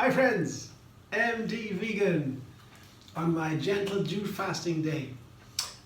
Hi friends, MD Vegan on my gentle juice fasting day.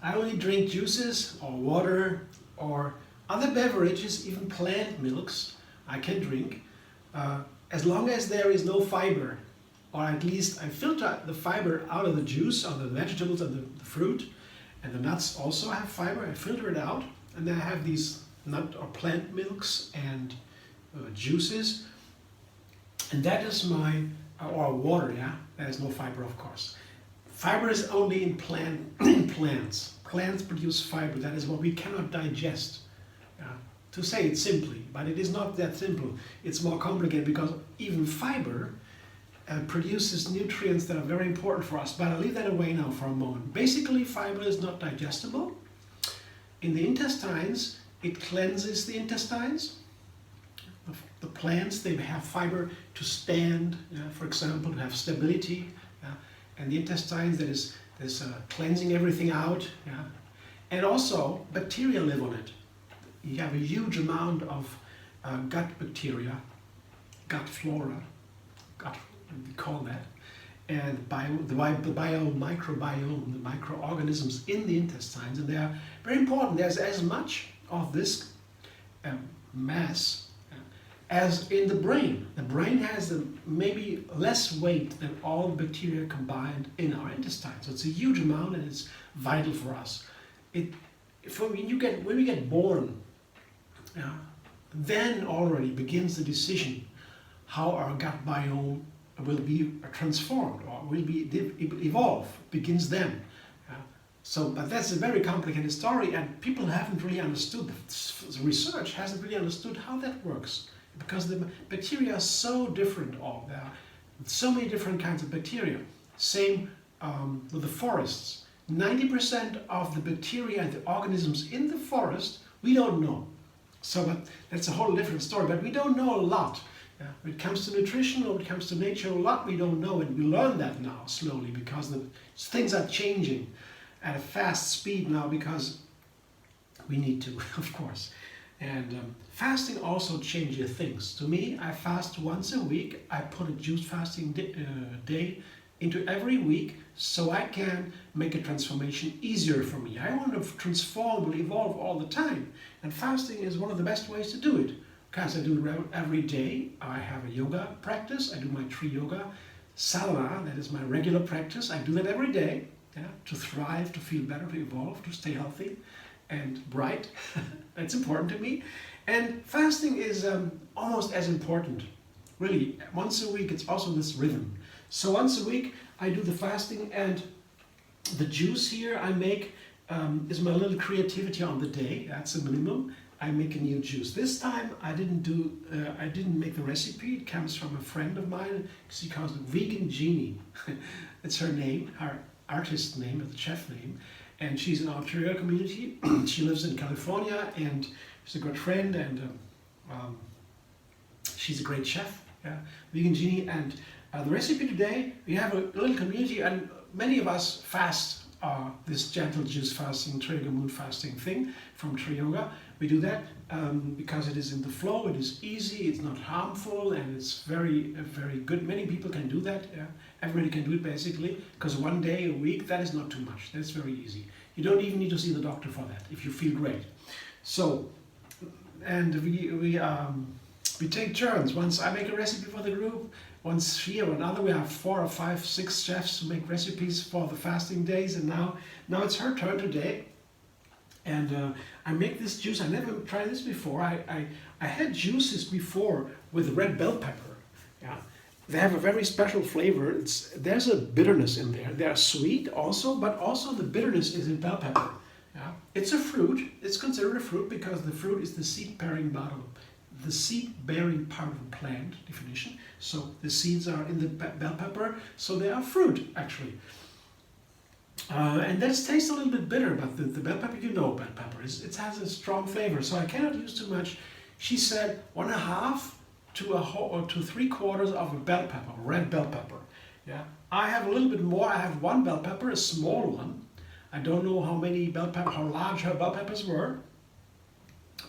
I only drink juices or water or other beverages, even plant milks I can drink, as long as there is no fiber, or at least I filter the fiber out of the juice, or the vegetables and the fruit, and the nuts also have fiber. I filter it out, and then I have these nut or plant milks and juices. And that is my, or water, yeah? There is no fiber, of course. Fiber is only in plants. Plants produce fiber. That is what we cannot digest. To say it simply, but it is not that simple. It's more complicated because even fiber produces nutrients that are very important for us. But I'll leave that away now for a moment. Basically, fiber is not digestible. In the intestines, it cleanses the intestines. The plants, they have fiber to stand, for example, to have stability, and the intestines, that is cleansing everything out, and also bacteria live on it. You have a huge amount of gut bacteria, gut flora, we call that, and the microbiome, the microorganisms in the intestines, and they are very important. There's as much of this mass as in the brain. The brain has maybe less weight than all the bacteria combined in our intestines. So it's a huge amount, and it's vital for us. When we get born, then already begins the decision how our gut biome will be transformed or will be evolve. Begins then. But that's a very complicated story, and people haven't really understood. The research hasn't really understood how that works. Because the bacteria are so different, there are so many different kinds of bacteria. Same with the forests. 90% of the bacteria and the organisms in the forest we don't know. So that's a whole different story, but we don't know a lot. When it comes to nutrition or when it comes to nature, a lot we don't know, and we learn that now slowly because things are changing at a fast speed now because we need to, of course. And fasting also changes things. To me, I fast once a week. I put a juice fasting day into every week so I can make a transformation easier for me. I want to transform and evolve all the time. And fasting is one of the best ways to do it. Because I do it every day. I have a yoga practice. I do my TriYoga sadhana. That is my regular practice. I do that every day, to thrive, to feel better, to evolve, to stay healthy and bright. That's important to me. And fasting is almost as important. Really, once a week, it's also this rhythm. So once a week, I do the fasting, and the juice here I make is my little creativity on the day. That's the minimum. I make a new juice. This time I didn't make the recipe. It comes from a friend of mine. She calls it Vegan Genie. It's her name, her artist name, the chef name. And she's in our TriYoga community. She lives in California, and she's a good friend, and she's a great chef, Vegan Genie. And the recipe today, we have a little community, and many of us fast this gentle juice fasting, TriYoga Moonfasting thing from TriYoga. We do that because it is in the flow, it is easy, it's not harmful, and it's very, very good. Many people can do that. Everybody can do it basically, because one day a week, that is not too much. That's very easy. You don't even need to see the doctor for that if you feel great. So, and we take turns. Once I make a recipe for the group, once she or another, we have 4 or 5, 6 chefs who make recipes for the fasting days, and now it's her turn today. And I make this juice. I never tried this before. I had juices before with red bell pepper. They have a very special flavor. There's a bitterness in there. They are sweet also, but also the bitterness is in bell pepper. It's a fruit. It's considered a fruit because the fruit is the seed-bearing part of the plant definition. So the seeds are in the bell pepper, so they are fruit actually. And that tastes a little bit bitter, but the bell pepper, bell pepper, it has a strong flavor, so I cannot use too much. She said 1/2 to 3/4 of a bell pepper, red bell pepper. I have a little bit more. I have 1 bell pepper, a small one. I don't know how large her bell peppers were,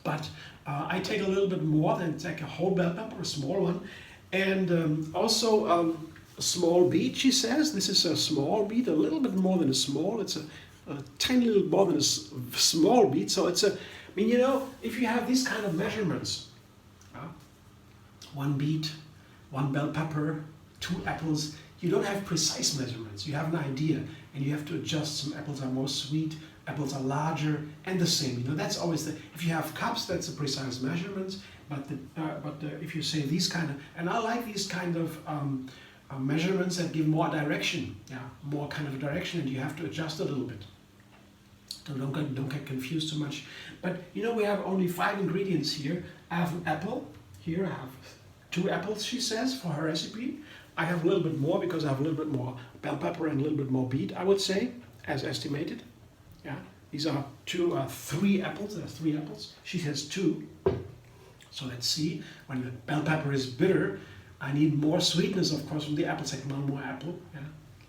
but I take a little bit more than take a whole bell pepper, a small one, And also a small beet, she says. This is a small beet, a little bit more than a small. It's a tiny little more than a small beet. So it's a, I mean, you know, if you have these kind of measurements, one beet, one bell pepper, 2 apples, you don't have precise measurements. You have an idea, and you have to adjust. Some apples are more sweet, apples are larger, and the same. You know, that's always the. If you have cups, that's a precise measurement. But if you say these kind of, and I like these kind of measurements that give more direction, more kind of direction, and you have to adjust a little bit. Don't get confused too much. But you know, we have only 5 ingredients here. I have an apple. Here I have 2 apples, she says, for her recipe. I have a little bit more because I have a little bit more bell pepper and a little bit more beet, I would say, as estimated. Yeah, these are 3 apples. There's 3 apples. She says 2. So let's see. When the bell pepper is bitter, I need more sweetness, of course, from the apple. Like one more apple. Yeah.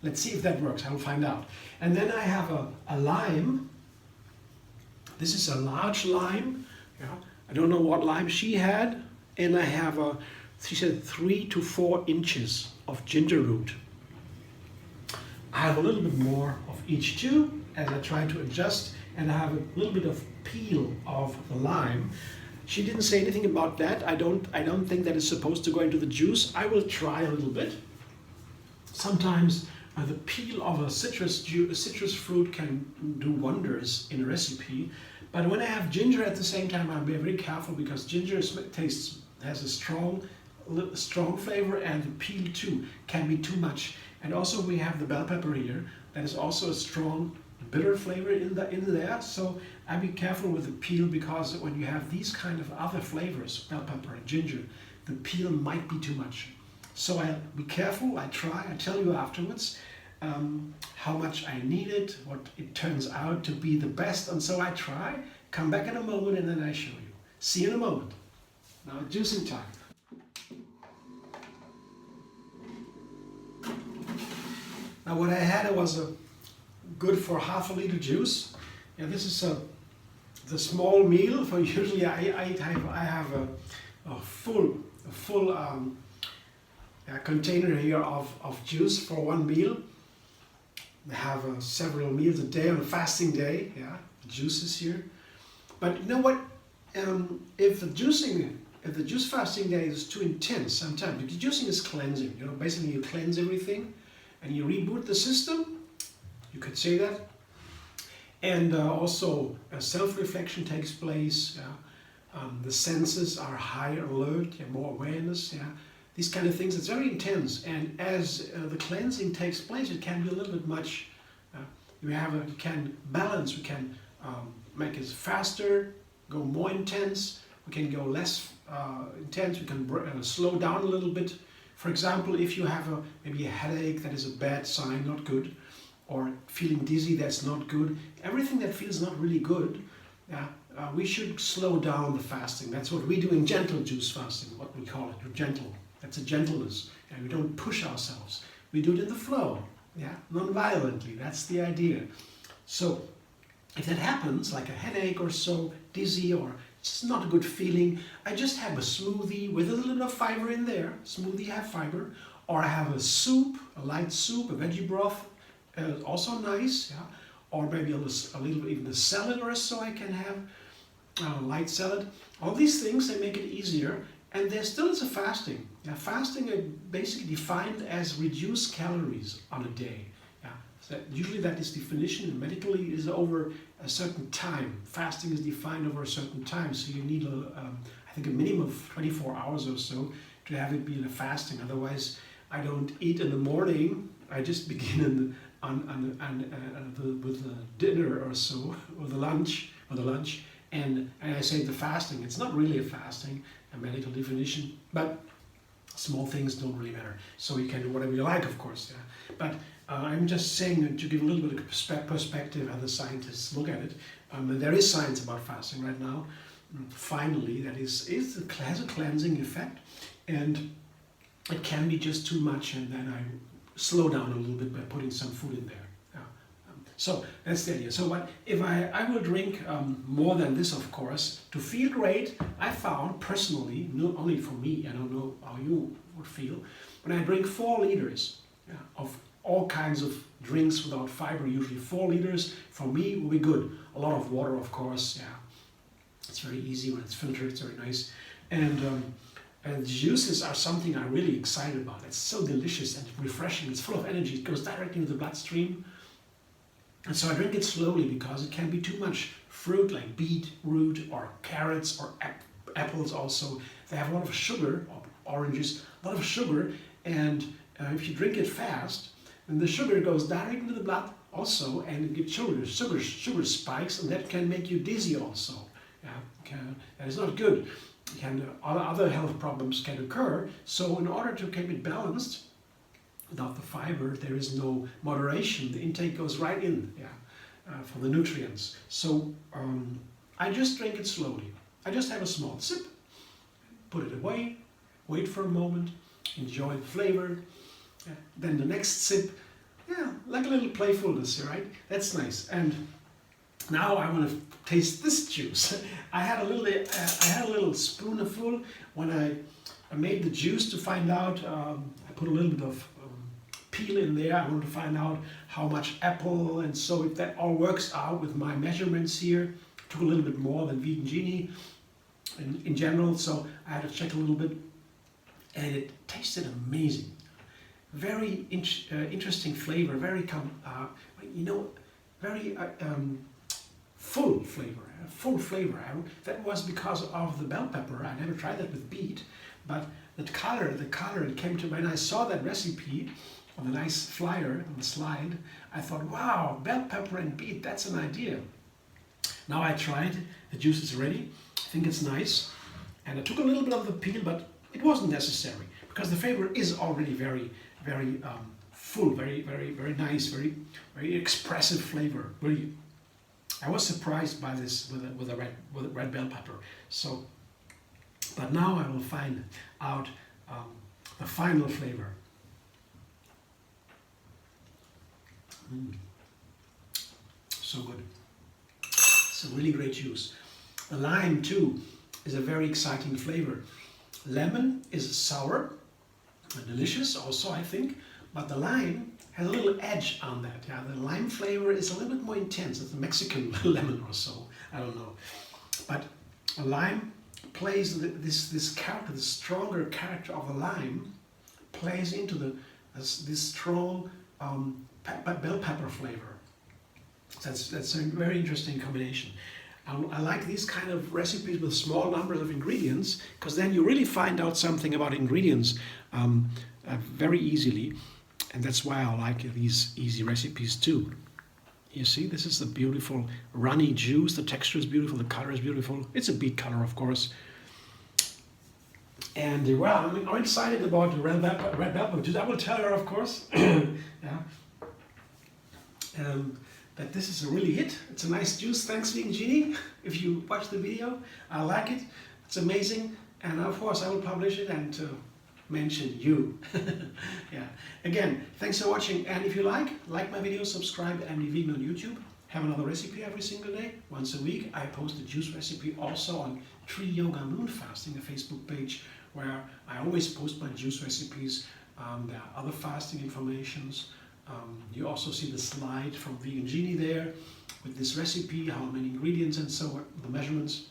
Let's see if that works. I will find out. And then I have a lime. This is a large lime. Yeah. I don't know what lime she had. And I have she said 3 to 4 inches of ginger root. I have a little bit more of each too, as I try to adjust, and I have a little bit of peel of the lime. She didn't say anything about that. I don't think that is supposed to go into the juice. I will try a little bit. Sometimes the peel of a citrus fruit can do wonders in a recipe. But when I have ginger at the same time, I'll be very careful, because ginger has a strong flavor, and the peel too can be too much. And also we have the bell pepper here. That is also a strong bitter flavor in there. So I'd be careful with the peel, because when you have these kind of other flavors, bell pepper and ginger, the peel might be too much. So I'll be careful. I try. I tell you afterwards how much I need it, what it turns out to be the best, and so I try. Come back in a moment, and then I show you. See you in a moment. Now juicing time. Now what I had was good for half a liter juice. Yeah, this is the small meal. For usually I have a full container here of juice for one meal. I have several meals a day on a fasting day. Yeah, juices here. But you know what? If the juice fasting day is too intense, sometimes because juicing is cleansing. You know, basically you cleanse everything, and you reboot the system. You could say that. And also self-reflection takes place. The senses are higher alert, more awareness. Yeah, these kind of things. It's very intense. And as the cleansing takes place, it can be a little bit much. We can balance. We can make it faster, go more intense. We can go less intense. We can slow down a little bit. For example, if you have maybe a headache, that is a bad sign, not good, or feeling dizzy, that's not good. Everything that feels not really good, we should slow down the fasting. That's what we do in gentle juice fasting, what we call it, gentle. That's a gentleness. We don't push ourselves. We do it in the flow, non-violently. That's the idea. So if that happens, like a headache or so, dizzy, or it's not a good feeling, I just have a smoothie with a little bit of fiber in there. Smoothie have fiber. Or I have a soup, a light soup, a veggie broth, also nice. Yeah? Or maybe a little even a salad or so I can have, a light salad. All these things, they make it easier. And there still is a fasting. Fasting is basically defined as reduced calories on a day. Usually that is definition, and medically is over a certain time. Fasting is defined over a certain time, so you need I think a minimum of 24 hours or so to have it be in a fasting. Otherwise, I don't eat in the morning. I just begin with the dinner or so, or the lunch, and I say the fasting. It's not really a fasting, a medical definition, but small things don't really matter. So you can do whatever you like, of course. But I'm just saying to give a little bit of perspective how the scientists look at it. There is science about fasting right now. Finally, that has a cleansing effect, and it can be just too much, and then I slow down a little bit by putting some food in there. So that's the idea. So what if I will drink more than this, of course, to feel great. I found personally, not only for me, I don't know how you would feel, when I drink 4 liters of all kinds of drinks without fiber, usually 4 liters, for me will be good. A lot of water, of course, yeah. It's very easy when it's filtered, it's very nice. And juices are something I'm really excited about. It's so delicious and refreshing. It's full of energy. It goes directly into the bloodstream. And so I drink it slowly because it can be too much fruit like beet root or carrots or apples also. They have a lot of sugar, or oranges, a lot of sugar. And if you drink it fast, then the sugar goes directly into the blood also, and you get sugar spikes, and that can make you dizzy also. Yeah, that is not good. Other health problems can occur. So in order to keep it balanced, without the fiber, there is no moderation. The intake goes right in, for the nutrients. So I just drink it slowly. I just have a small sip, put it away, wait for a moment, enjoy the flavor. Then the next sip, like a little playfulness, right? That's nice. And now I want to taste this juice. I had a little spoonful when I made the juice to find out. I put a little bit of peel in there. I want to find out how much apple, and so if that all works out with my measurements here. Took a little bit more than Vegan Genie in general, so I had to check a little bit, and it tasted amazing. Very interesting flavor. Very very full flavor. That was because of the bell pepper. I never tried that with beet, but the color, it came to me when I saw that recipe on the nice flyer on the slide. I thought, wow, bell pepper and beet, that's an idea. Now I tried, the juice is ready. I think it's nice, and I took a little bit of the peel, but it wasn't necessary because the flavor is already very full, very nice, very expressive flavor. Really, I was surprised by this with a red bell pepper. So, but now I will find out the final flavor. So good. It's a really great juice. The lime too is a very exciting flavor. Lemon is sour and delicious also, I think, but the lime has a little edge on that. Yeah, the lime flavor is a little bit more intense. It's a Mexican lemon or so. I don't know. But a lime plays this character, the stronger character of the lime plays into this strong bell pepper flavor. That's a very interesting combination. I like these kind of recipes with small numbers of ingredients, because then you really find out something about ingredients very easily. And that's why I like these easy recipes too. You see, this is the beautiful runny juice. The texture is beautiful, the color is beautiful. It's a beet color, of course. And well, I'm excited about the red bell pepper juice. I will tell her, of course, that this is a really hit. It's a nice juice. Thanks, Vegan Genie. If you watch the video, I like it. It's amazing. And of course, I will publish it and mention you. Yeah. Again, thanks for watching. And if you like my videos, subscribe and be vegan on YouTube. Have another recipe every single day, once a week. I post a juice recipe also on TriYoga Moonfasting, a Facebook page where I always post my juice recipes. There are other fasting informations. You also see the slide from Vegan Genie there with this recipe, how many ingredients and so on, the measurements.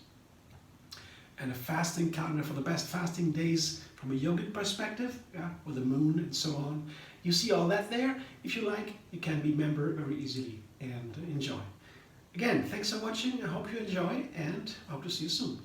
And a fasting calendar for the best fasting days from a yogic perspective, with the moon and so on. You see all that there. If you like, you can be a member very easily and enjoy. Again, thanks for watching. I hope you enjoy and hope to see you soon.